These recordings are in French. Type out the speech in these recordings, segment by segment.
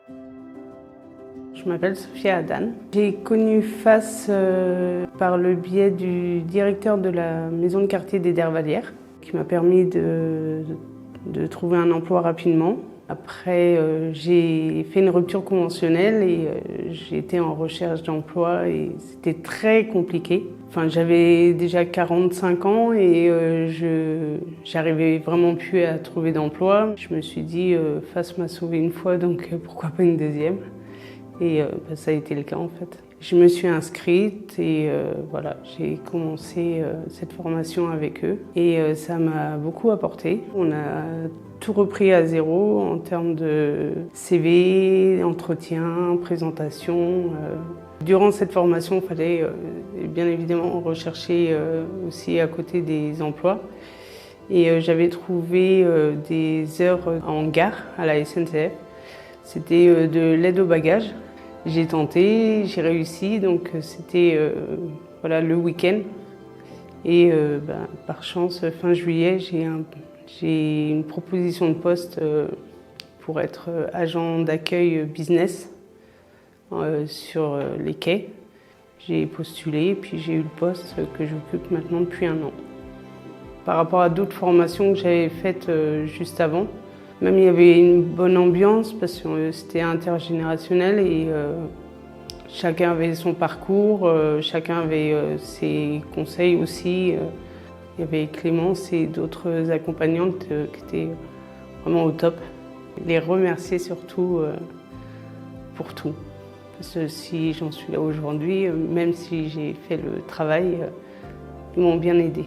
Je m'appelle Sophia Adan. J'ai connu FAS par le biais du directeur de la maison de quartier des Dervalières, qui m'a permis de trouver un emploi rapidement. Après, j'ai fait une rupture conventionnelle et j'ai été en recherche d'emploi et c'était très compliqué. Enfin, j'avais déjà 45 ans et j'arrivais vraiment plus à trouver d'emploi. Je me suis dit, FAS m'a sauvé une fois, donc pourquoi pas une deuxième? Et ça a été le cas en fait. Je me suis inscrite et voilà, j'ai commencé cette formation avec eux et ça m'a beaucoup apporté. On a tout repris à zéro en termes de CV, entretien, présentation. Durant cette formation, il fallait bien évidemment rechercher aussi à côté des emplois. Et j'avais trouvé des heures en gare à la SNCF. C'était de l'aide au bagage. J'ai tenté, j'ai réussi, donc c'était voilà, le week-end. Et par chance, fin juillet, j'ai une proposition de poste pour être agent d'accueil business sur les quais. J'ai postulé, puis j'ai eu le poste que j'occupe maintenant depuis 1 an. Par rapport à d'autres formations que j'avais faites juste avant, même il y avait une bonne ambiance parce que c'était intergénérationnel et chacun avait son parcours, chacun avait ses conseils aussi. Il y avait Clémence et d'autres accompagnantes qui étaient vraiment au top. Les remercier surtout pour tout. Parce que si j'en suis là aujourd'hui, même si j'ai fait le travail, ils m'ont bien aidé.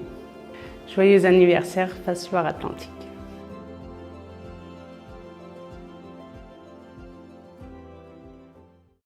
Joyeux anniversaire, FAS Loire-Atlantique.